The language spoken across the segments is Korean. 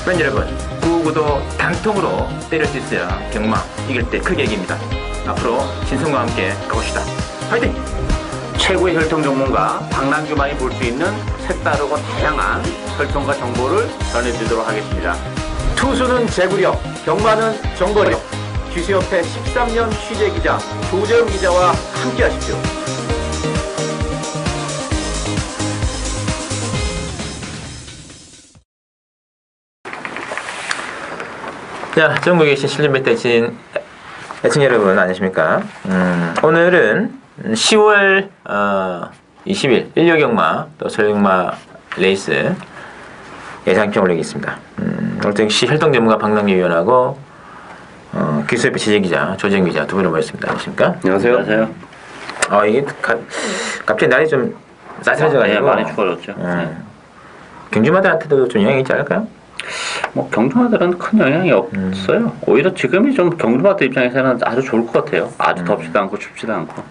팬 여러분, 999도 단통으로 때릴 수 있어야 경마 이길 때 크게 이깁니다. 앞으로 신성과 함께 가봅시다. 화이팅! 최고의 혈통 전문가 박남규만이 볼 수 있는 색다르고 다양한 혈통과 정보를 전해드리도록 하겠습니다. 투수는 제구력, 경마는 정보력. 귀수협회 13년 취재기자 조재훈 기자와 함께 하십시오. 자, 전국에 계신 실린배때신 애청 여러분 안녕하십니까? 오늘은 10월 20일 일요경마 또 설경마 레이스 예상평 올리겠습니다. 오늘 역시 혈통 전문가 박남규 위원하고 귀수협회 취재기자 조재훈 기자 두 분을 모셨습니다. 안녕하십니까? 안녕하세요. 안녕하세요. 이게 갑자기 날이 좀 쌀쌀해져가지고 네, 많이 추워졌죠. 경주마들한테도 좀 영향이 있지 않을까요? 뭐 경주마들은 큰 영향이 없어요. 오히려 지금이 좀 경주마들 입장에서는 아주 좋을 것 같아요. 아주 덥지도 않고 춥지도 않고.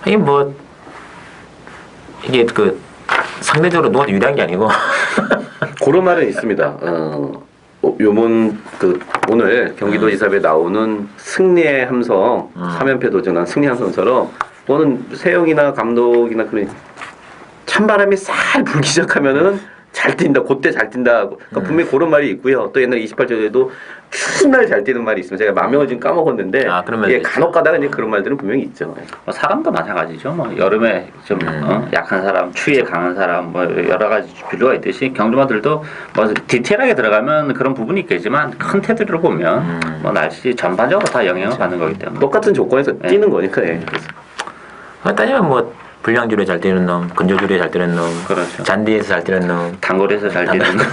이게 뭐 이게 그 상대적으로 누가 유리한 게 아니고 그런 말은 있습니다. 요번 오늘 경기도지사에 나오는 승리의 함성 3연패 도전한 승리 함성처럼 또는 세영이나 감독이나 그런 찬바람이 살 불기 시작하면은 잘 뛴다, 그때 잘 뛴다. 그러니까 분명히 그런 말이 있고요. 또 옛날 28절에도 추운 날 잘 뛰는 말이 있으면 제가 만명을 지금 까먹었는데 예, 간혹 가다가 이제 그런 말들은 분명히 있죠. 사람도 마찬가지죠. 뭐 여름에 좀 약한 사람, 추위에 강한 사람, 뭐 여러 가지 비교가 있듯이 경주마들도 뭐 디테일하게 들어가면 그런 부분이 있겠지만 큰 테두리로 보면 뭐 날씨 전반적으로 다 영향을 받는 거기 때문에 똑같은 조건에서 뛰는 거니까. 예. 따지면 뭐 불량줄에 잘 뛰는 놈, 근조줄에 잘 뛰는 놈, 그렇죠. 잔디에서 잘 뛰는 놈, 단거리에서 잘 뛰는 놈.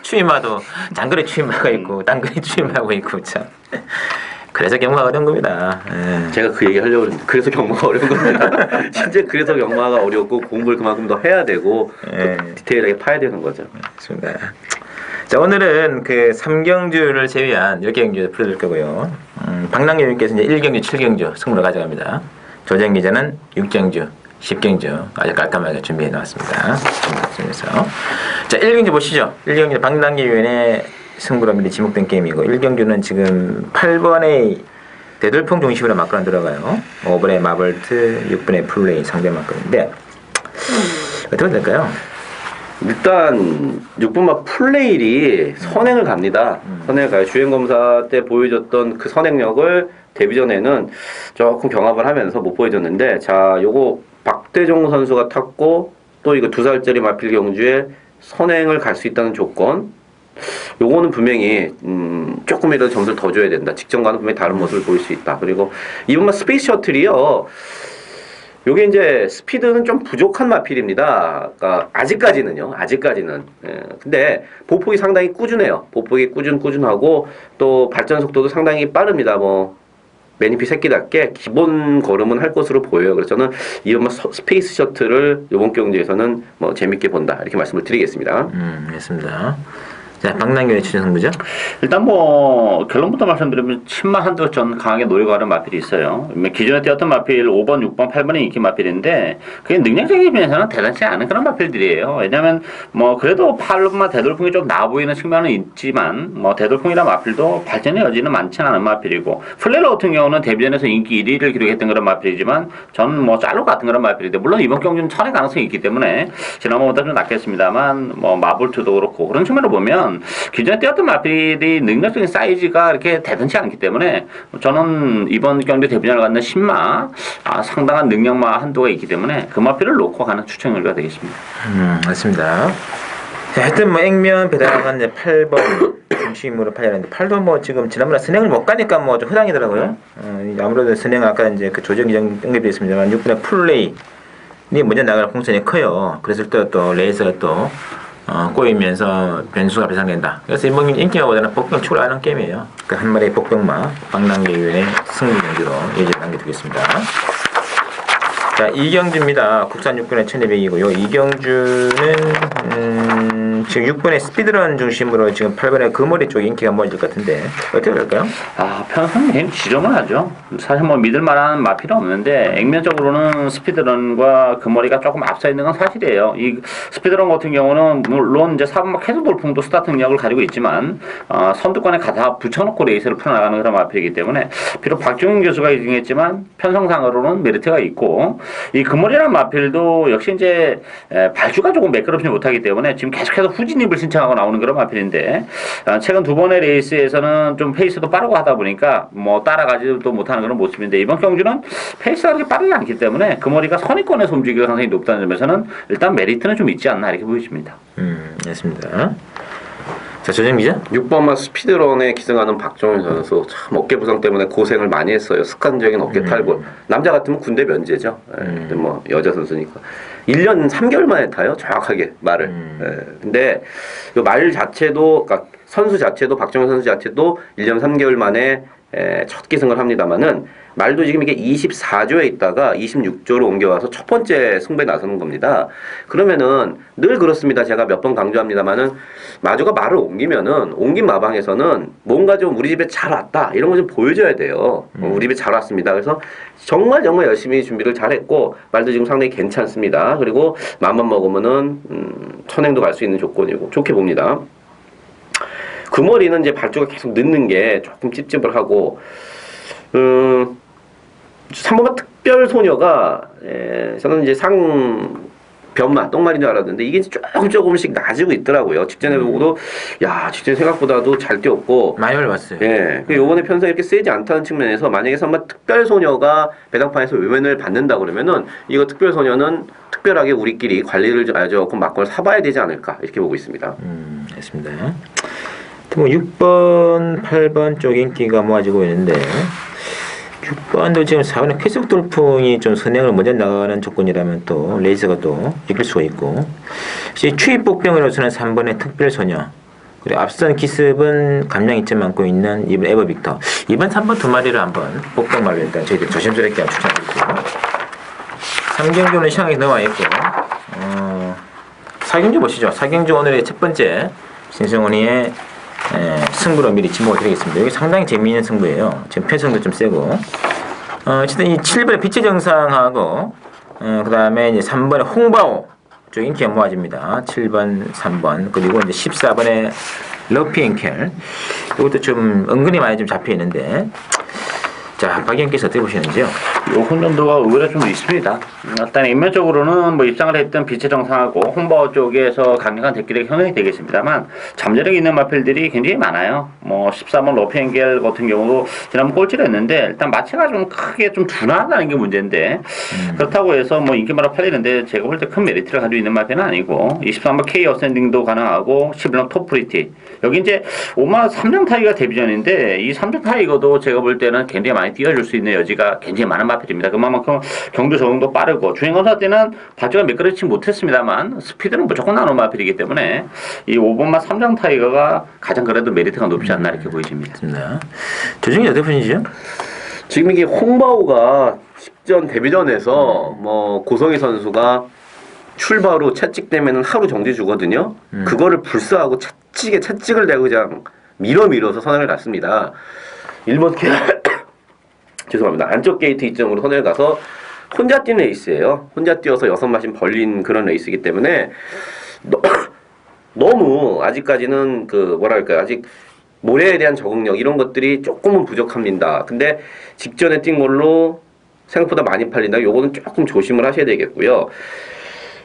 추임마도 장거리 추임마가 있고 단거리 추임마가 있고 참. 그래서 경마가 어려운 겁니다. 제가 그 얘기 하려고 했는데 그래서 경마가 어려운 겁니다. 실제 그래서 경마가 어렵고 공부를 그만큼 더 해야 되고 또 디테일하게 파야 되는 거죠. 맞습니다. 자, 오늘은 그 3경주를 제외한 10경주 풀어줄 거고요. 박남규님께서 이제 1경주, 7경주 승부를 가져갑니다. 조재훈 기자는 6경주, 10경주 아주 깔끔하게 준비해 나왔습니다. 준비해서. 자, 1경주 보시죠. 1경주 박남규 위원의 승부로 미리 지목된 게임이고 1경주는 지금 8번의 대돌풍 중심으로 막고 들어가요. 5번의 마벌트, 6번의 플레이 상대 막건인데 어떻게 될까요? 일단 6번마 플레일이 선행을 갑니다. 선행을 가요. 주행검사 때 보여줬던 그 선행력을 데뷔전에는 조금 경합을 하면서 못 보여줬는데, 자, 요거 박대종 선수가 탔고 또 이거 2살짜리 마필 경주에 선행을 갈 수 있다는 조건, 요거는 분명히 조금이라도 점수를 더 줘야 된다. 직전과는 분명히 다른 모습을 보일 수 있다. 그리고 이번만 스페이스 셔틀이요, 요게 이제 스피드는 좀 부족한 마필입니다. 그러니까 아직까지는요. 예. 근데 보폭이 상당히 꾸준해요. 보폭이 꾸준하고 또 발전 속도도 상당히 빠릅니다. 뭐 매니피 새끼답게 기본 걸음은 할 것으로 보여요. 그래서 저는 이번 스페이스 셔틀을 이번 경기에서는 뭐 재밌게 본다, 이렇게 말씀을 드리겠습니다. 알겠습니다. 자, 박남규의 추천 승부죠? 일단 뭐 결론부터 말씀드리면 친마 한도 전 강하게 노리고 가는 마필이 있어요. 기존에 뛰었던 마필 5번, 6번, 8번이 인기 마필인데 그게 능력적인 면에서는 대단치 않은 그런 마필들이에요. 왜냐하면 뭐 그래도 8번만 대돌풍이 좀 나아 보이는 측면은 있지만 뭐 대돌풍이란 마필도 발전의 여지는 많지는 않은 마필이고, 플레러 같은 경우는 데뷔전에서 인기 1위를 기록했던 그런 마필이지만 저는 뭐 짤로 같은 그런 마필인데, 물론 이번 경기는 선의 가능성이 있기 때문에 지난번보다 좀 낫겠습니다만 뭐 마볼트도 그렇고 그런 측면으로 보면 기존에 뛰었던 마필이 능력적인 사이즈가 이렇게 대단치 않기 때문에 저는 이번 경기 데뷔전을 갖는 신마 상당한 능력마 한도가 있기 때문에 그 마필을 놓고 가는 추천율가 되겠습니다. 맞습니다. 자, 하여튼 뭐 액면 배달한 이제 8번 중심으로 팔려는데 8도 뭐 지금 지난번에 선행을 못 가니까 뭐 좀 허당이더라고요. 아무래도 선행 아까 이제 그 조정 기장 언급했습니다만 6분의 플레이 이 먼저 나갈 공선이 커요. 그래서 또 레이스가 또 꼬이면서 변수가 발생된다. 그래서 이번 인기마보다는 복병 추구하는 게임이에요. 그 한 마리의 복병마 박남규 위원의 승리 경주로 예제 남겨두겠습니다. 자, 2경주입니다. 국산 6분의 1200이고요. 2경주는 지금 6번의 스피드런 중심으로 지금 8번의 그머리 쪽 인기가 모아질 것 같은데 어떻게 될까요? 편성이 지정을 하죠. 사실 뭐 믿을 만한 마필은 없는데 액면적으로는 스피드런과 금머리가 조금 앞서 있는 건 사실이에요. 이 스피드런 같은 경우는 물론 이제 4번막 헤드 돌풍도 스타트 능력을 가지고 있지만 선두권에 가다 붙여놓고 레이스를 풀어나가는 그런 마필이기 때문에 비록 박종윤 교수가 인정했지만 편성상으로는 메리트가 있고 이 금머리라는 마필도 역시 이제 발주가 조금 매끄럽지 못하기 때문에 지금 계속해서 후진입을 신청하고 나오는 그런 마필인데 최근 두 번의 레이스에서는 좀 페이스도 빠르고 하다 보니까 뭐 따라가지도 못하는 그런 모습인데 이번 경주는 페이스가 그렇게 빠르지 않기 때문에 금머리가 선의권에서 움직일 가능성이 높다는 점에서는 일단 메리트는 좀 있지 않나 이렇게 보여집니다. 알겠습니다. 자, 조정 기자. 6번마 스피드런에 기승하는 박종현 선수 참 어깨 부상 때문에 고생을 많이 했어요. 습관적인 어깨 탈골. 남자 같으면 군대 면제죠. 근데 뭐 여자 선수니까 1년 3개월 만에 타요. 정확하게 말을. 근데 이 말 자체도 그러니까 선수 자체도 박종현 선수 자체도 1년 3개월 만에 첫 기승을 합니다만은 말도 지금 이게 24조에 있다가 26조로 옮겨와서 첫 번째 승부에 나서는 겁니다. 그러면은 늘 그렇습니다. 제가 몇 번 강조합니다만은 마주가 말을 옮기면은 옮긴 마방에서는 뭔가 좀 우리 집에 잘 왔다 이런 거 좀 보여줘야 돼요. 우리 집에 잘 왔습니다. 그래서 정말 열심히 준비를 잘했고 말도 지금 상당히 괜찮습니다. 그리고 마음만 먹으면은 천행도 갈 수 있는 조건이고 좋게 봅니다. 그 머리는 이제 발주가 계속 늦는 게 조금 찝찝을 하고 3번만 특별 소녀가 저는 이제 변마 똥말인 줄 알았는데 이게 조금씩 나아지고 있더라고요. 직전에 보고도 직전 생각보다도 잘 뛰었고 많이 올라왔어요. 그 요번에 편성이 이렇게 세지 않다는 측면에서 만약에 3번 특별 소녀가 배당판에서 외면을 받는다 그러면은 이거 특별 소녀는 특별하게 우리끼리 관리를 조금 막걸 사봐야 되지 않을까 이렇게 보고 있습니다. 알겠습니다. 뭐 6번, 8번 쪽 인기가 모아지고 있는데 6번도 지금 4번의 쾌속 돌풍이 좀 선행을 먼저 나가는 조건이라면 또 레이스가 또 이길 수가 있고 추입 복병으로서는 3번의 특별소녀 그리고 앞선 기습은 감량이점 많고 있는 이번 에버빅터 이번 3번 두 마리를 한번 복병말로 일단 저희들 조심스럽게 추천드릴게요. 3경주는 시향에 나와 있고 4경주 보시죠. 4경주 오늘의 첫 번째 신승훈이의 승부로 미리 지목을 드리겠습니다. 여기 상당히 재미있는 승부예요. 지금 편성도 좀 세고 어쨌든 이 7번의 빛의 정상하고 그 다음에 이제 3번의 홍바오 쪽 인기가 모아집니다. 7번, 3번 그리고 이제 14번의 러피앤켈 이것도 좀 은근히 많이 좀 잡혀 있는데 자, 박영께서 어떻게 보시는지요? 요 혼전도가 의외로 좀 있습니다. 일단 인면적으로는 뭐 입상을 했던 빛의 정상하고 홍바오 쪽에서 강력한 대기력이 형성이 되겠습니다만 잠재력이 있는 마필들이 굉장히 많아요. 뭐 13번 로피엔겔 같은 경우도 지난번 꼴찌를 했는데 일단 마체가 좀 크게 좀 둔하다는 게 문제인데 그렇다고 해서 뭐 인기마다 팔리는데 제가 볼 때 큰 메리트를 가지고 있는 마필은 아니고 23번 K 어센딩도 가능하고 11번 톱프리티 여기 이제 5만 3장 타이거가 데뷔전인데 이 3장 타이거도 제가 볼 때는 굉장히 많이 띄워줄 수 있는 여지가 굉장히 많은 마필입니다. 그만큼 경주 적응도 빠르고 주행검사 때는 발주가 매끄럽지 못했습니다만 스피드는 무조건 나오는 마필이기 때문에 이 5번마 3장 타이거가 가장 그래도 메리트가 높지 않나 이렇게 보여집니다. 조정이 어떻게 보시죠? 지금 이게 홍바오가 직전 데뷔전에서 뭐 고성희 선수가 출발 후 채찍되면 하루 정지 주거든요. 그거를 불사하고 채찍을 대고 그냥 밀어서 선행을 갔습니다. 1번 죄송합니다. 안쪽 게이트 이점으로 선행을 가서 혼자 뛴 레이스예요. 혼자 뛰어서 6마신 벌린 그런 레이스이기 때문에 너무 아직까지는 아직 모래에 대한 적응력 이런 것들이 조금은 부족합니다. 근데 직전에 뛴 걸로 생각보다 많이 팔린다. 요거는 조금 조심을 하셔야 되겠고요.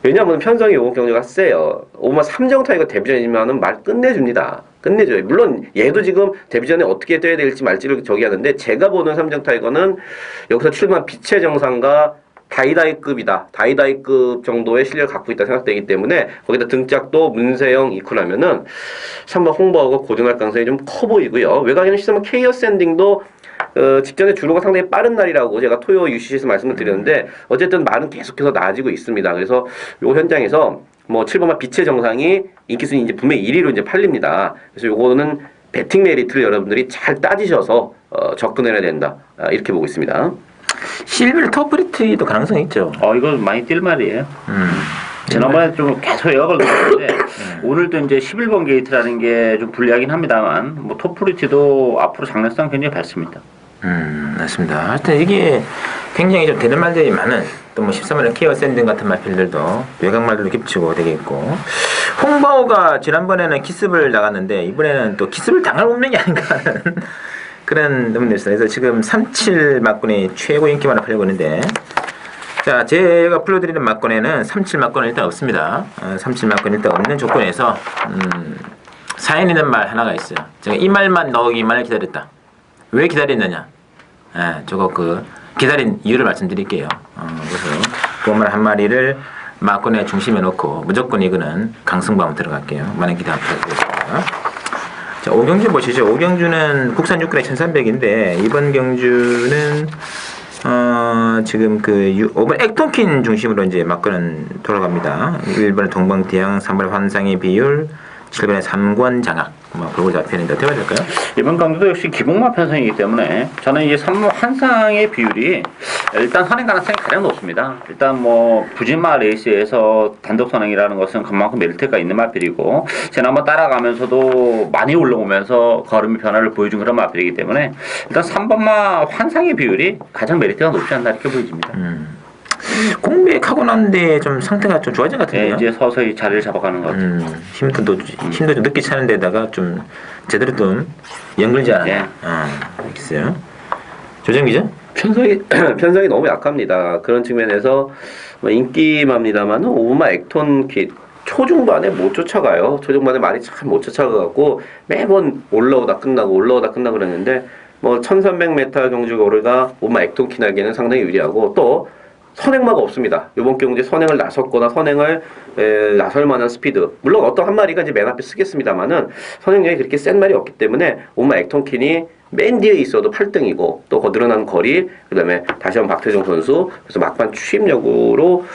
왜냐하면 편성이 요번 경주가 세요. 5만 3정 타이거 데뷔전이면은 말 끝내줍니다. 끝내줘요. 물론 얘도 지금 데뷔전에 어떻게 뛰어야 될지 말지를 하는데 제가 보는 3정 타이거는 여기서 출마한 빛의 정상과 다이다이급이다. 다이다이급 정도의 실력을 갖고 있다 생각되기 때문에 거기다 등짝도 문세영 이퀄하면은 3번 홍보하고 고등할 가능성이 좀 커 보이고요. 외곽에는 시스템은 K 어센딩도 직전에 주로가 상당히 빠른 날이라고 제가 토요 UCC에서 말씀을 드렸는데 어쨌든 말은 계속해서 나아지고 있습니다. 그래서 요 현장에서 뭐 7번마 빛의 정상이 인기순위 이제 분명히 1위로 이제 팔립니다. 그래서 요거는 배팅 메리트를 여러분들이 잘 따지셔서 접근해야 된다. 이렇게 보고 있습니다. 실비르 토프리티도 가능성이 있죠. 이거 많이 뛸 말이에요. 지난번에 좀 계속 에어걸 들었는데 오늘도 이제 11번 게이트라는 게 좀 불리하긴 합니다만 뭐 톱프리티도 앞으로 장래성 굉장히 밝습니다. 맞습니다. 하여튼 이게 굉장히 좀 되는 말들이 많은 또 뭐 13번의 케어 샌딩 같은 마필들도 외곽말들로 겹치고 되겠고 홍바오가 지난번에는 기습을 나갔는데 이번에는 또 기습을 당할 운명이 아닌가 하는 그런 부분이 있어요. 그래서 지금 37 막권이 최고 인기만을 팔고 있는데 자, 제가 불러드리는 막권에는 37 막권은 일단 없습니다. 37 막권은 일단 없는 조건에서 사연 있는 말 하나가 있어요. 제가 이 말만 나오기만을 기다렸다. 왜 기다렸느냐? 저거 기다린 이유를 말씀드릴게요. 그래서 그 말 한 마리를 막권의 중심에 놓고 무조건 이거는 강승부 한번 들어갈게요. 많은 기대 한번 부탁드리겠습니다. 자, 오경주 보시죠. 오경주는 국산 육군의 1300인데 이번 경주는 지금 5번 액톤킨 중심으로 이제 막권은 돌아갑니다. 1번의 동방태양, 3번의 환상의 비율, 7번의 3권 장악. 골고루 잡히는데 어떻게 해야 될까요? 이번 강도도 역시 기복마 편성이기 때문에 저는 이 3번 환상의 비율이 일단 선행 가능성이 가장 높습니다. 일단 뭐 부진마 레이스에서 단독 선행이라는 것은 그만큼 메리트가 있는 마필이고 지난번 따라가면서도 많이 올라오면서 걸음의 변화를 보여준 그런 마필이기 때문에 일단 3번마 환상의 비율이 가장 메리트가 높지 않나 이렇게 보여집니다. 공백하고 난데 좀 상태가 좀 좋아진 것 같은데요. 이제 서서히 자리를 잡아가는 것 같아요. 힘도 좀 늦게 차는 데다가 좀 제대로 좀 연결지 않아요. 알겠어요. 조정 기자? 편성이 너무 약합니다. 그런 측면에서 뭐 인기맘니다만은 오브마 액톤 킷 초중반에 못 쫓아가요. 초중반에 많이 참 못 쫓아가고 매번 올라오다 끝나고 그러는데 뭐 1300m 경주거리가 오브마 액톤 킷하기에는 상당히 유리하고 또 선행마가 없습니다. 이번 경주에 선행을 나섰거나 선행을 나설 만한 스피드. 물론 어떤 한 마리가 이제 맨 앞에 쓰겠습니다만은 선행력이 그렇게 센 말이 없기 때문에 오마 액톤킨이 맨 뒤에 있어도 8등이고 또 거드러난 거리 그다음에 다시 한번 박태종 선수 그래서 막판 추임력으로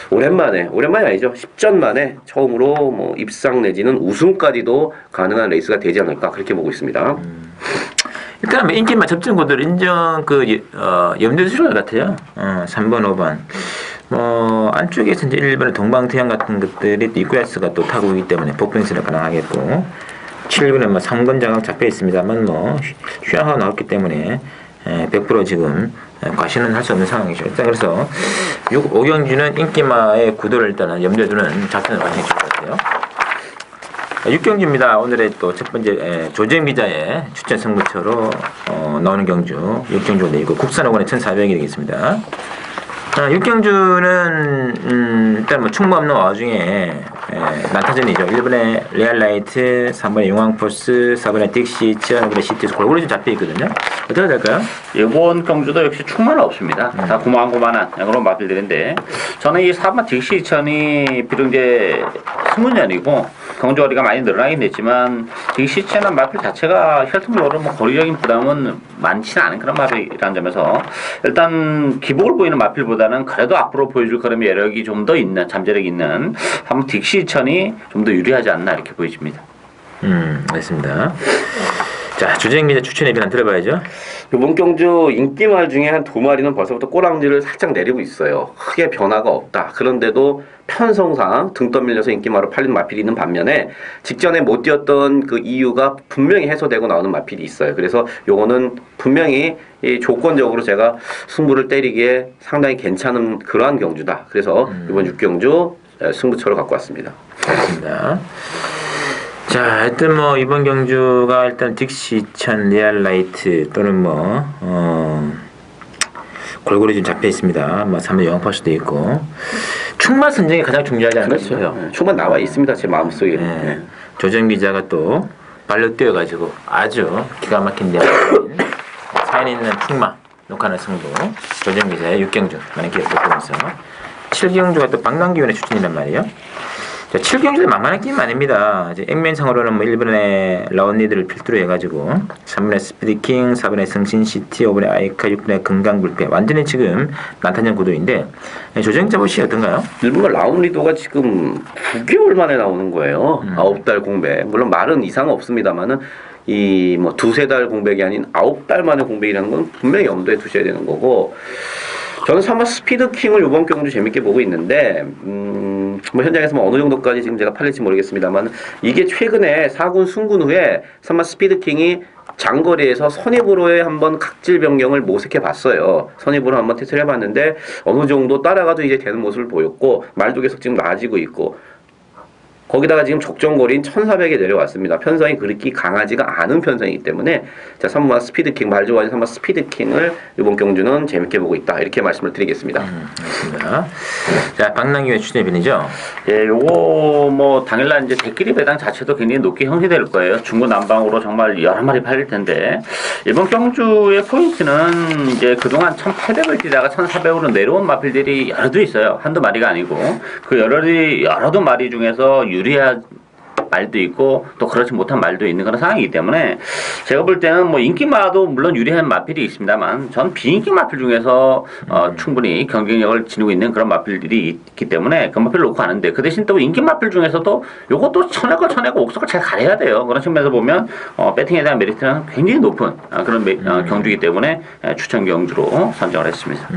오랜만에 아니죠. 10전 만에 처음으로 뭐 입상 내지는 우승까지도 가능한 레이스가 되지 않을까 그렇게 보고 있습니다. 일단 뭐 인기만 접전구들 인정 염두에 두실 것 같아요. 3번, 5번. 뭐 안쪽에서 이제 1번의 동방태양 같은 것들이 또 이쿠야스가 또 타고 있기 때문에 복병수는 가능하겠고 7번에 뭐 3권 장악 잡혀 있습니다만 뭐 휴양하고 나왔기 때문에 100% 지금 과신은 할 수 없는 상황이죠. 일단 그래서 오경주는 인기마의 구도를 일단은 염두에 두는 작전을 완성해 줄 것 같아요. 6경주입니다. 오늘의 또 첫 번째 조재임 기자의 추천 승부처로 나오는 경주 6경주가 되고 국산 5권의 1400이 되겠습니다. 6경주는 일단 뭐 충무 없는 와중에 난타전이죠. 1번의 레알라이트, 3번의 용왕포스, 4번의 딕시, 5번의 시티에서 골고루 좀 잡혀 있거든요. 어떻게 될까요? 이번 경주도 역시 충만은 없습니다. 다 고만고만한 그런 마필들인데 저는 이 4번 딕시 2000이 비록 이제 20년이고 경주거리가 많이 늘어나긴 했지만 딕시 2000은 마필 자체가 혈통적으로 뭐 거리적인 부담은 많지는 않은 그런 마필이라는 점에서 일단 기복을 보이는 마필보다는 그래도 앞으로 보여줄 걸음의 여력이 좀 더 있는 잠재력이 있는 한번 딕시 2000이 좀 더 유리하지 않나 이렇게 보여집니다. 알겠습니다. 자, 주재영 기자 추천의 비난 들어봐야죠. 이번 경주 인기말 중에 한 2마리는 벌써부터 꼬랑지를 살짝 내리고 있어요. 크게 변화가 없다. 그런데도 편성상 등 떠밀려서 인기말로 팔린 마필이 있는 반면에 직전에 못 뛰었던 그 이유가 분명히 해소되고 나오는 마필이 있어요. 그래서 요거는 분명히 이 조건적으로 제가 승부를 때리기에 상당히 괜찮은 그러한 경주다. 그래서 이번 6경주 승부처로 갖고 왔습니다. 그렇습니다. 자, 하여튼 뭐 이번 경주가 일단 딕시 2000 리알라이트 또는 뭐 골고루 좀 잡혀 있습니다. 뭐 3번 영파수도 있고 충만 선정이 가장 중요하지 않나요? 그렇죠. 충만 나와 있습니다. 제 마음속에. 네. 조정 기자가 또 발로 뛰어가지고 아주 기가 막힌 내용 사연 있는 충마 녹화하는 승부 조정 기자의 6경주 많은 기회 부탁드리면서 7경주가 또 방랑기운의 추천이란 말이에요. 자, 7경주도 만만한 게임 아닙니다. 이제 액면상으로는 뭐 1번의 라운리드를 필두로 해가지고 3번의 스피드킹, 4번의 승신시티, 5번의 아이카, 6번의 금강불패 완전히 지금 난타전 구도인데 조정자 보시 어떤가요? 일본 라운리도가 지금 9개월 만에 나오는 거예요. 9달 공백. 물론 말은 이상 없습니다만은 이 뭐 2-3달 공백이 아닌 9달 만에 공백이라는 건 분명히 염두에 두셔야 되는 거고 저는 3번 스피드킹을 이번 경주 재밌게 보고 있는데, 뭐 현장에서 뭐 어느 정도까지 지금 제가 팔릴지 모르겠습니다만, 이게 최근에 4군 승군 후에 3번 스피드킹이 장거리에서 선입으로의 한번 각질 변경을 모색해 봤어요. 선입으로 한번 테스트를 해봤는데, 어느 정도 따라가도 이제 되는 모습을 보였고, 말도 계속 지금 나아지고 있고, 거기다가 지금 적정거리인 1400에 내려왔습니다. 편성이 그렇게 강하지가 않은 편성이기 때문에 자 3번 스피드킹 말 좋아하는 3번 스피드킹을 이번 경주는 재밌게 보고 있다. 이렇게 말씀을 드리겠습니다. 알겠습니다. 자, 박남규의 추대변이죠. 예, 요거 뭐 당일날 이제 대끼리 배당 자체도 굉장히 높게 형성될 거예요. 중구난방으로 정말 여러 마리 팔릴 텐데 이번 경주의 포인트는 이제 그동안 1,800을 뛰다가 1,400으로 내려온 마필들이 여러도 있어요. 한두 마리가 아니고 그 여러 마리 중에서 유리한 말도 있고 또 그렇지 못한 말도 있는 그런 상황이기 때문에 제가 볼 때는 뭐 인기마도 물론 유리한 마필이 있습니다만 전 비인기 마필 중에서 충분히 경쟁력을 지니고 있는 그런 마필들이 있기 때문에 그 마필을 놓고 가는데 그 대신 또 인기 마필 중에서도 요것도 쳐내고 옥석을 잘 가려야 돼요. 그런 측면에서 보면 배팅에 대한 메리트는 굉장히 높은 그런 경주이기 때문에 추천 경주로 선정을 했습니다.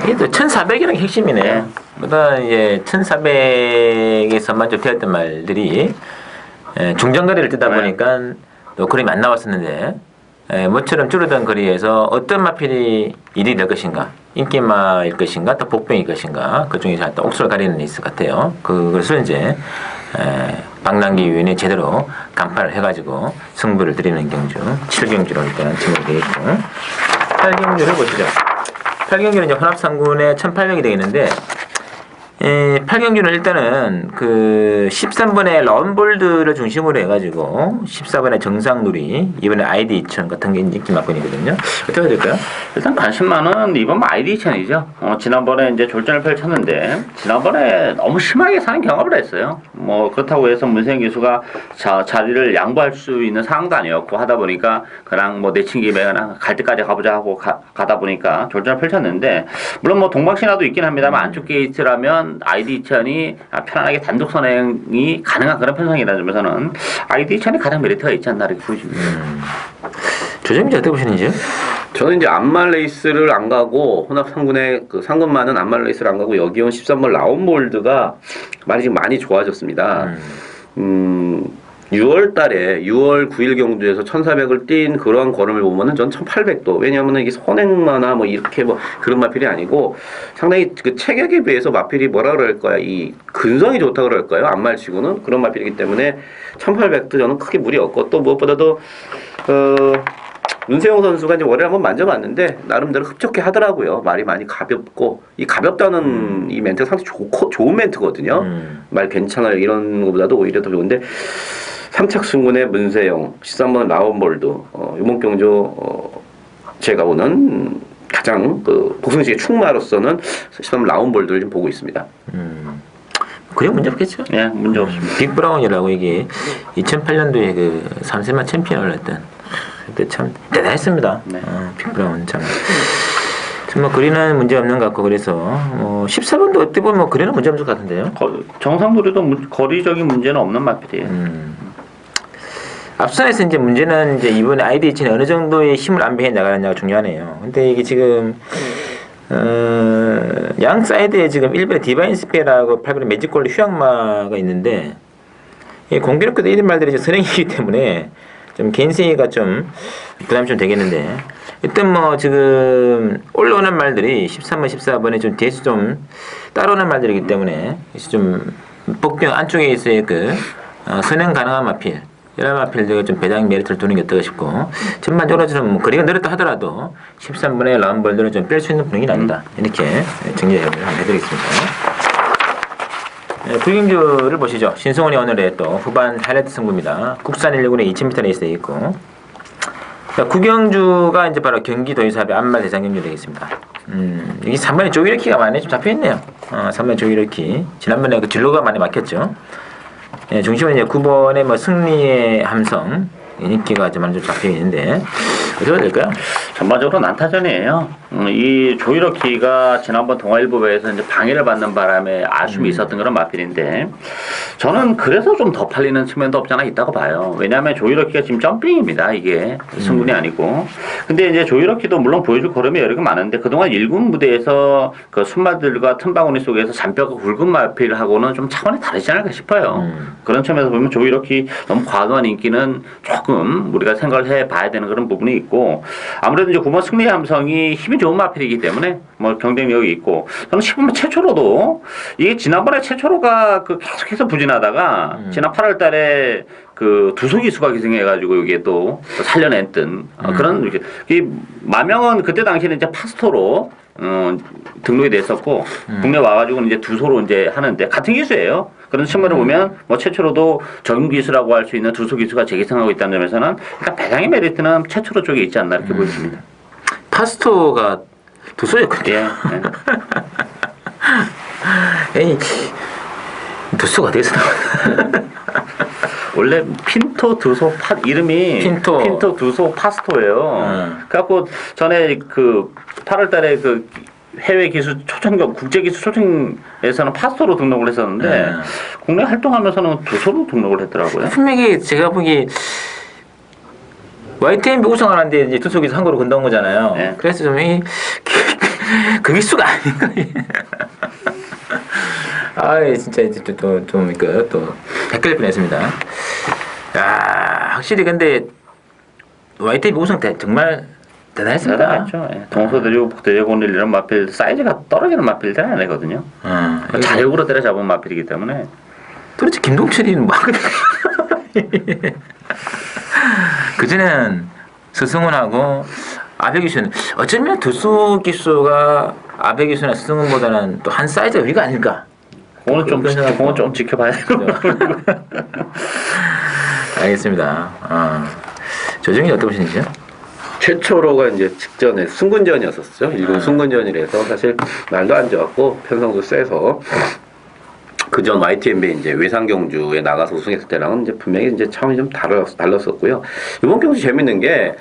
이게 또 1,400이라는 게 핵심이네요. 그러다 예, 1,400에서만 좀 되었던 말들이 중장거리를 뛰다 보니까 또 그림이 안 나왔었는데 모처럼 줄어든 거리에서 어떤 마필이 1위 될 것인가, 인기마일 것인가, 또 복병일 것인가, 그 중에서 또 옥수를 가리는 있을 것 같아요. 그것을 이제 박남기 위원이 제대로 간파를 해가지고 승부를 드리는 경주, 7경주로 일단 지목이 되어 있고 8경주를 보시죠. 8경주는 이제 혼합상군의 1,800이 되겠는데 8경주는 일단은 그 13번의 런볼드를 중심으로 해가지고 14번의 정상누리, 이번에 아이디 2000 같은 게 인기 막건이거든요. 어떻게 해야 될까요? 일단 관심만은 이번 아이디 2000이죠. 지난번에 이제 졸전을 펼쳤는데 지난번에 너무 심하게 사는 경험을 했어요. 뭐 그렇다고 해서 문세영 기수가 자리를 양보할 수 있는 상황도 아니었고 하다 보니까 그냥 뭐 내친 김에 그냥 갈 때까지 가보자 하고 가다 보니까 졸전을 펼쳤는데 물론 뭐 동방신화도 있긴 합니다만 안쪽 게이트라면 아이디 2000이 편안하게 단독 선행이 가능한 그런 편성이라는 점에서는 아이디 2000이 가장 메리트가 있지 않나 이렇게 보여집니다. 조정민지 어떻게 보시는지요? 저는 이제 안말 레이스를 안 가고 혼합상군의 그 상금만은 안말 레이스를 안 가고 여기 온 13번 라운볼드가 말이 지금 많이 좋아졌습니다. 6월 달에 6월 9일 경주에서 1,400을 뛴 그러한 걸음을 보면은 전 1,800도. 왜냐하면 이게 선행마나 뭐 이렇게 뭐 그런 마필이 아니고 상당히 그 체격에 비해서 마필이 뭐라 그럴까요? 이 근성이 좋다 그럴까요? 안말치고는 그런 마필이기 때문에 1,800도 저는 크게 무리 없고 또 무엇보다도 윤세영 선수가 이제 월요일 한번 만져봤는데 나름대로 흡족해 하더라고요. 말이 많이 가볍고 이 가볍다는 이 멘트가 상당히 좋은 멘트거든요. 말 괜찮아요 이런 것보다도 오히려 더 좋은데 3착 승군의 문세영, 13번 라운볼드 이번 경주 제가 보는 가장 그 복승식의 충마로서는 13번 라운볼드를 좀 보고 있습니다. 그게 문제 없겠죠? 예, 문제 없습니다. 빅브라운이라고 이게 2008년도에 그 3세만 챔피언을 했던 그때 참 대단했습니다. 네. 빅브라운 참. 정말 거리는 문제 없는 것 같고 그래서 14번도 어떻게 보면 뭐 거리는 문제 없을 것 같은데요. 정상도리도 거리적인 문제는 없는 마필이에요. 앞선에서 이제 문제는 이제 이번 아이디 2000이 어느 정도의 힘을 안배해 나가느냐가 중요하네요. 근데 이게 지금 양 사이드에 지금 1번에 디바인 스페라고 8번에 매직골드 휴양마가 있는데 공교롭게도 이런 말들이 선행이기 때문에 좀 개인세이가 좀 부담이 좀 되겠는데 일단 뭐 지금 올라오는 말들이 13번, 14번에 좀 뒤에서 좀 따라오는 말들이기 때문에 좀 복병 안쪽에 있어야 그 선행 가능한 마필 이런 마필들이 좀 배당 메리트를 두는 게 어떨까 싶고 전반적으로 좀 거리가 늘었다 하더라도 13번의 라운볼들은 좀 뺄 수 있는 분위기는 아니다 이렇게 정리를 한번 해드리겠습니다. 구경주를 보시죠. 신성원이 오늘의 또 후반 하이라이트 승부입니다. 국산 119의 2000m 레이스에 있고 구경주가 이제 바로 경기도의사의 안말 대장 경주 되겠습니다. 여기 3번에 조이르키가 많이 좀 잡혀있네요. 3번에 조이르키 지난번에 그 진로가 많이 막혔죠. 중심은 이제 9번의 뭐 승리의 함성 인기가 좀 많이 좀 잡혀 있는데 어떻게 해야 될까요? 전반적으로 난타전이에요. 이 조이러키가 지난번 동아일보배에서 이제 방해를 받는 바람에 아쉬움이 있었던 그런 마필인데 저는 그래서 좀 더 팔리는 측면도 없지 않아 있다고 봐요. 왜냐하면 조이러키가 지금 점핑입니다. 이게 승군이 아니고. 근데 이제 조이러키도 물론 보여줄 걸음이 여러 개 많은데 그동안 1군 무대에서 그 순마들과 틈바구니 속에서 잔뼈가 굵은 마필하고는 좀 차원이 다르지 않을까 싶어요. 그런 측면에서 보면 조이러키 너무 과도한 인기는 조금 우리가 생각을 해봐야 되는 그런 부분이 있고 아무래도 이제 9번 승리 함성이 힘이 좋은 마필이기 때문에 뭐 경쟁력이 있고 저는 10번 최초로도 이게 지난번에 최초로가 그 계속해서 부진하다가 지난 8월 달에 그 두소기수가 기승해가지고 이게 또 살려냈던 그런 이렇게 이 마명은 그때 당시에는 이제 파스토로 등록이 됐었고 국내 와가지고 이제 두소로 이제 하는데 같은 기수예요. 그런 측면을 보면 뭐 최초로도 적용 기수라고 할 수 있는 두소 기수가 재기승하고 있다는 점에서는 일단 배당의 메리트는 최초로 쪽에 있지 않나 이렇게 보여집니다. 파스토가 두소였거든요. 예. 에이, 두소가 어디서 나와? 원래 핀토 두소 이름이 핀토. 두소 파스토예요. 그래갖고 전에 그 8월달에 그 해외 기수 초청 국제 기수 초청에서는 파스토로 등록을 했었는데 국내 활동하면서는 두소로 등록을 했더라고요. 분명히 제가 보기 YTN 우승하는데 이제 두속에서 한국으로 건너온 거잖아요. 네. 그래서 좀 그 기수가 아닌가. 아, 진짜 이제 좀 헷갈릴 뻔했습니다. 야, 확실히 근데 YTN 우승 정말 대단했습니다. 대단했죠. 예. 동서대륙, 북대제공일 이런 마필 사이즈가 떨어지는 마필들은 아니거든요. 자력으로 때려잡은 마필이기 때문에. 도대체 김동철이는 뭐 하거든. 그전에는 서승훈하고 아베 기수는 어쩌면 두수 기수가 아베 기수나 서승훈보다는 또 한 사이즈가 위가 아닐까. 그건 좀 지켜봐야 되고. 알겠습니다. 조정이 어떻게 보시는지요? 최초로가 이제 직전에 승군전이었었죠. 일본 승군전이라서 사실 날도 안 좋았고 편성도 세서 그전 YTNB 이제 외상경주에 나가서 우승했을 때랑은 이제 분명히 이제 차원이 좀 달랐었고요. 이번 경주 재밌는 게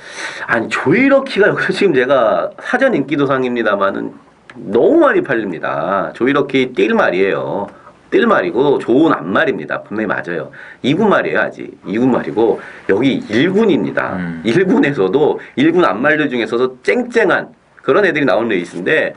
아니 조이러키가 여기서 지금 제가 사전 인기도상입니다만은 너무 많이 팔립니다. 조이러키 뛸 말이에요. 뛸 말이고 좋은 앞말입니다. 분명히 맞아요. 2군 말이에요 아직. 2군 말이고 여기 1군입니다. 1군에서도 1군 앞말들 중에서도 쨍쨍한 그런 애들이 나오는 레이스인데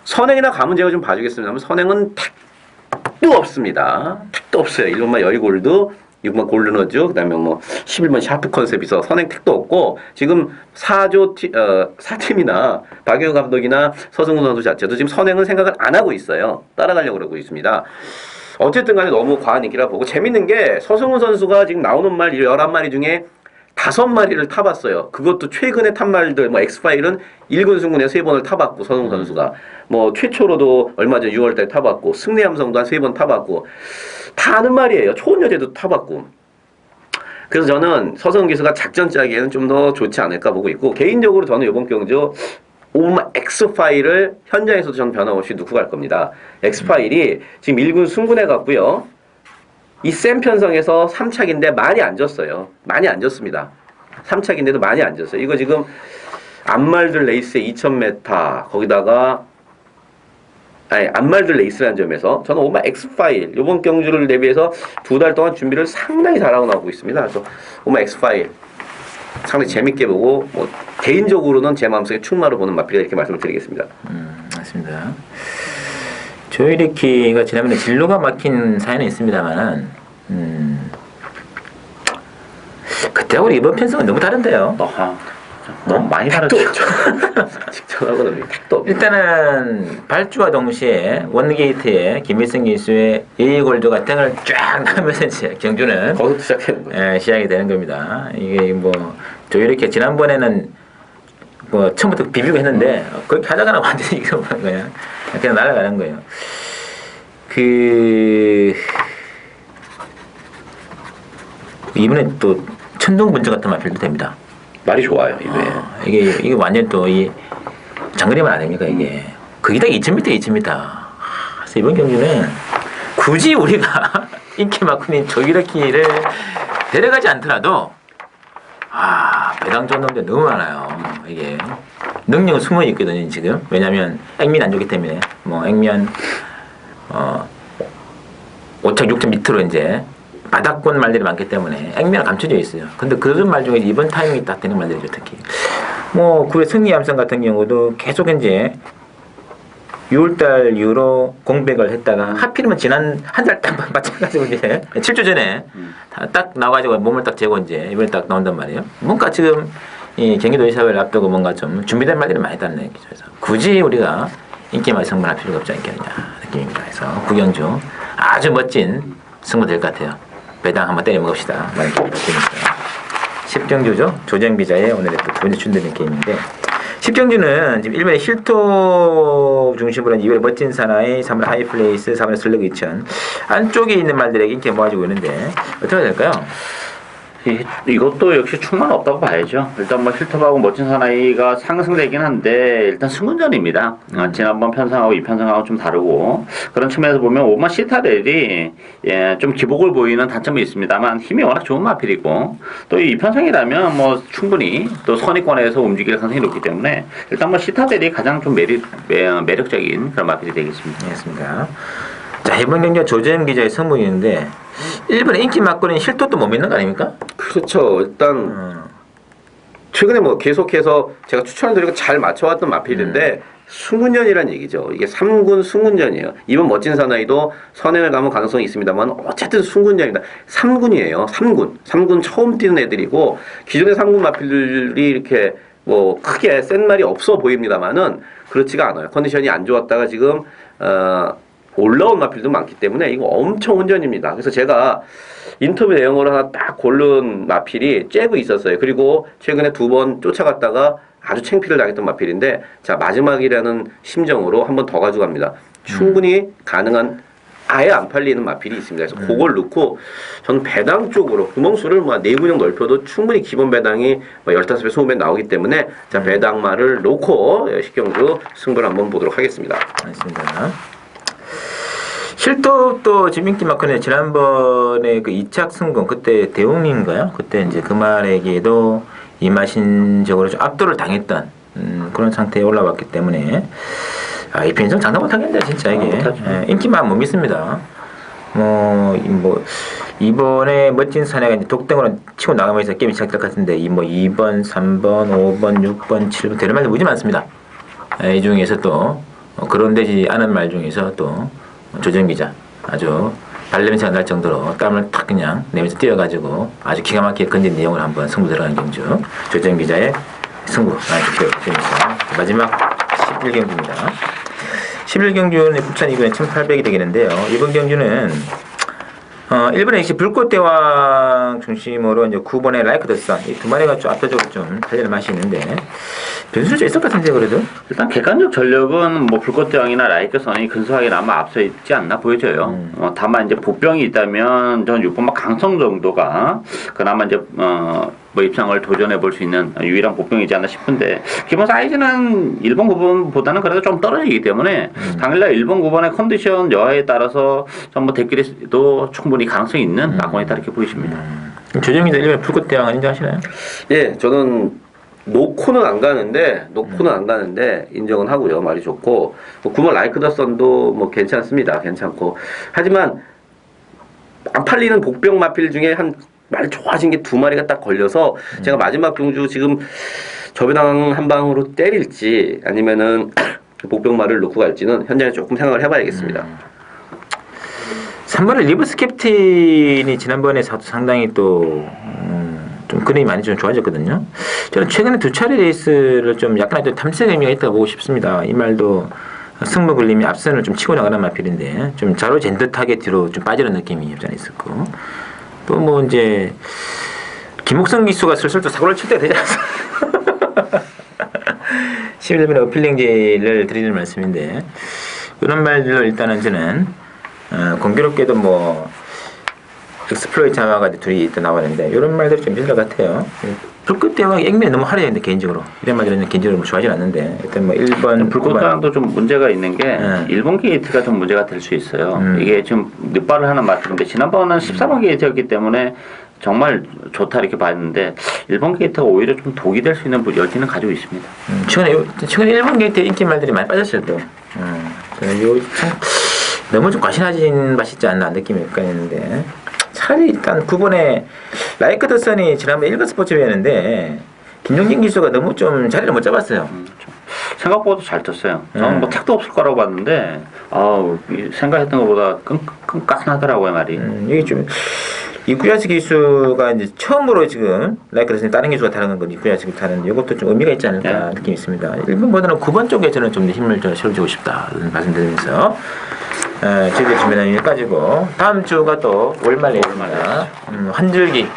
선행이나 가문 제가 좀 봐주겠습니다만 선행은 택도 없습니다. 택도 없어요. 1번만 여의골드, 6번 골든어즈, 그 다음에 뭐 11번 샤프 컨셉에서 선행 택도 없고 지금 4팀이나 박영우 감독이나 서승훈 선수 자체도 지금 선행은 생각을 안 하고 있어요. 따라가려고 그러고 있습니다. 어쨌든 간에 너무 과한 인기라 보고 재밌는 게 서승훈 선수가 지금 나오는 말 11마리 중에 5마리를 타봤어요. 그것도 최근에 탄 말들, 뭐 엑스파일은 1군 승군에 3번을 타봤고 서승훈 선수가 뭐 최초로도 얼마 전 6월달에 타봤고 승리함성도 한 3번 타봤고 다 아는 말이에요. 초원여제도 타봤고. 그래서 저는 서승훈 기수가 작전 짜기에는 좀 더 좋지 않을까 보고 있고 개인적으로 저는 이번 경주 오마 엑스파일을 현장에서도 저는 변함없이 놓고 갈 겁니다. 엑스파일이 지금 1군 승군에 갔고요. 이 센 편성에서 3착인데 많이 안 졌어요. 많이 안 졌습니다. 3착인데도 많이 안 졌어요. 이거 지금 안말들 레이스에 2000m 거기다가 안말들 레이스라는 점에서 저는 오마 엑스파일 이번 경주를 대비해서 2달 동안 준비를 상당히 잘하고 나오고 있습니다. 그래서 오마 엑스파일 상당히 재밌게 보고 뭐 개인적으로는 제 마음속에 충마로 보는 마필이다 이렇게 말씀을 드리겠습니다. 맞습니다. 조이리키가 지난번에 진로가 막힌 사연은 있습니다만은 그때하고 이번 편성은 너무 다른데요. 너무 많이 다르죠. 직전하거든요. 택도 없죠. 일단은 발주와 동시에 원게이트에 김일성 기수의 예의골드가 등을 쫙 나면서 이제 경주는 거기서 시작하는 거예요. 시작이 되는 겁니다. 이게 뭐 조이리키 지난번에는 뭐 처음부터 비비고 했는데 그렇게 하다가는 완전히 잃어버린 거야. 그냥 날아가는 거예요. 이번에 또 천둥번쩍 같은 마필도 됩니다. 말이 좋아요. 이게 완전 또 이 장거리만 아닙니까 이게. 거기다 2000m 2000m. 그래서 이번 경기는 굳이 우리가 인기 많고 조이러키를 데려가지 않더라도 배당 좋은 놈들 너무 많아요. 이게 능력은 숨어 있거든요 지금. 왜냐하면 액면 안 좋기 때문에 뭐 액면 5천 6천 밑으로 이제 바닥권 말들이 많기 때문에 액면은 감춰져 있어요. 근데 그런 말 중에 이번 타이밍이 딱 되는 말들이죠 특히. 뭐 그의 승리 함성 같은 경우도 계속 이제 6월달 이후로 공백을 했다가 하필이면 지난 한 달 딱 마찬가지로 이제 7주 전에 딱 나와가지고 몸을 딱 재고 이제 이번에 딱 나온단 말이에요. 뭔가 지금 이 경기도지사회를 앞두고 뭔가 좀 준비된 말들이 많이 있다는 얘기죠. 그래서 굳이 우리가 인기만 승부할 필요가 없지 않겠느냐 느낌입니다. 그래서 구경주 아주 멋진 승부 될 것 같아요. 배당 한번 때려 먹읍시다. 많이 느낌입니다. 10경주죠. 조정비자의 오늘의 또 두 번째 준비된 게임인데 10경주는 지금 1번에 힐토 중심으로 2번에 멋진 사나이, 3번에 하이플레이스, 4번에 슬러그 2000 안쪽에 있는 말들에게 인기가 모아지고 있는데 어떻게 해야 될까요? 이것도 역시 충만 없다고 봐야죠. 일단 뭐 힐톱하고 멋진 사나이가 상승되긴 한데 일단 승군전입니다. 지난번 편성하고 이 편성하고 좀 다르고 그런 측면에서 보면 5번 시타델이 좀 기복을 보이는 단점이 있습니다만 힘이 워낙 좋은 마필이고 또 이 편성이라면 뭐 충분히 또 선의권에서 움직일 가능성이 높기 때문에 일단 뭐 시타델이 가장 좀 매력적인 그런 마필이 되겠습니다. 알겠습니다. 자, 이번 경기가 조재현 기자의 선물이었는데 1번에 인기 막걸리는 힐토도 못 믿는 거 아닙니까? 그렇죠. 일단 최근에 뭐 계속해서 제가 추천을 드리고 잘 맞춰왔던 마필인데 승군전이라는 얘기죠. 이게 3군 승군전이에요. 이번 멋진 사나이도 선행을 가면 가능성이 있습니다만 어쨌든 승군전이다. 3군이에요. 3군 처음 뛰는 애들이고 기존의 3군 마필들이 이렇게 뭐 크게 센 말이 없어 보입니다만은 그렇지가 않아요. 컨디션이 안 좋았다가 지금 올라온 마필도 많기 때문에 이거 엄청 운전입니다. 그래서 제가 인터뷰 내용으로 하나 딱 고른 마필이 째고 있었어요. 그리고 최근에 2번 쫓아갔다가 아주 창피를 당했던 마필인데 자 마지막이라는 심정으로 한 번 더 가져갑니다. 충분히 가능한 아예 안 팔리는 마필이 있습니다. 그래서 그걸 넣고 저는 배당 쪽으로 구멍수를 뭐 4군형 넓혀도 충분히 기본 배당이 뭐 15배, 20배 나오기 때문에 자 배당말을 놓고 10경주 승부를 한번 보도록 하겠습니다. 알겠습니다. 힐토도 지금 인기 많거든요. 지난번에 그 2착 승공 그때 대웅인가요? 그때 이제 그 말에게도 이마신적으로 좀 압도를 당했던 그런 상태에 올라왔기 때문에 이 편성 장담 못하겠네 진짜 이게 인기만 못 믿습니다. 뭐 이번에 멋진 사내가 이제 독등으로 치고 나가면서 게임이 시작될 것 같은데 뭐 2번, 3번, 5번, 6번, 7번 되는 말도 무지 많습니다. 이 중에서 또 그런 되지 않은 말 중에서 또 조정 기자 아주 발냄새가 날 정도로 땀을 탁 그냥 내면서 뛰어가지고 아주 기가 막히게 건진 내용을 한번 승부 들어가는 경주 조정 기자의 승부 기대됩니다. 마지막 11경주입니다. 11경주는 부천 2군에 1800이 되겠는데요. 이번 경주는 1번에 역시 불꽃대왕 중심으로 이제 9번에 라이크 더선 이 두 마리가 좀 압도적으로 좀 달리는 맛이 있는데 변수는 좀 있을 것 같은데 그래도 일단 객관적 전력은 뭐 불꽃대왕이나 라이크선이 근소하게 아마 앞서 있지 않나 보여져요. 다만 이제 보병이 있다면 전 6번막 강성 정도가 그나마 이제 뭐 입상을 도전해 볼 수 있는 유일한 보병이지 않나 싶은데 기본 사이즈는 1번 9번보다는 그래도 좀 떨어지기 때문에 당일날 1번 9번의 컨디션 여하에 따라서 전부 대끼리도 충분히 가능성이 있는 낙원이다 이렇게 보이십니다. 조정기자 1번 불꽃대왕 인정하시나요? 예, 저는 놓고는 안 가는데 인정은 하고요. 말이 좋고 뭐 9번 라이크 더 선도 뭐 괜찮습니다. 괜찮고 하지만 안 팔리는 복병 마필 중에 한 말 좋아진 게 2마리가 딱 걸려서 제가 마지막 경주 지금 저배당 한 방으로 때릴지 아니면은 복병말을 놓고 갈지는 현장에 조금 생각을 해봐야겠습니다. 3번에 리버스 캡틴이 지난번에 상당히 또 좀 그림이 많이 좀 좋아졌거든요. 저는 최근에 2차례 레이스를 좀 약간 좀 탐색 의미가 있다고 보고 싶습니다. 이 말도 승부 걸림이 앞선을 좀 치고 나가는 마필인데 좀 자로 잰 듯하게 뒤로 좀 빠지는 느낌이 없지 않아 있었고 또 뭐 이제 김옥성 기수가 슬슬 또 사고를 칠 때가 되지 않았어. 11번의 어필링제를 드리는 말씀인데 이런 말들로 일단은 저는 공교롭게도 뭐 엑스플로이트 자마가 둘이 또 나왔는데 이런 말들이 좀 있을 것 같아요. 불꽃대왕이 액면이 너무 화려했는데 개인적으로 이런 말들은 개인적으로 좋아하지 않는데 일단 뭐 1번 불꽃대왕도 좀 문제가 있는 게 일본 게이트가 좀 문제가 될 수 있어요. 이게 지금 늦발을 하는 마트인데 지난번은 14번 게이트였기 때문에 정말 좋다 이렇게 봤는데 일본 게이트가 오히려 좀 독이 될 수 있는 여지는 가지고 있습니다. 최근에 일본 게이트 인기 말들이 많이 빠졌어요 또. 이거 참 너무 좀 과신하진 맛있지 않나 느낌이 약간 있는데 차라리 일단 9번에 라이크 더 선이 지난번 일본 스포츠였는데 김용진 기수가 너무 좀 자리를 못 잡았어요. 생각보다 잘 떴어요. 저는 뭐 택도 없을 거라고 봤는데 생각했던 것보다 끈끈하더라고요 말이. 여기 좀 이쿠야스 기수가 이제 처음으로 지금 라이크 더 선이 다른 기수가 다른 건 이쿠야스 기수 타는 이것도 좀 의미가 있지 않을까 느낌이 있습니다. 일본보다는 9번 쪽에 저는 좀 힘을 좀 실어주고 싶다 말씀드리면서 저희들 준비는 여기까지고 다음 주가 또 월말 예입니다. 환절기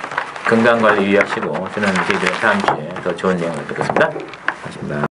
건강관리 유의하시고 저는 저희들 다음 주에 더 좋은 내용을 듣겠습니다. 고맙습니다.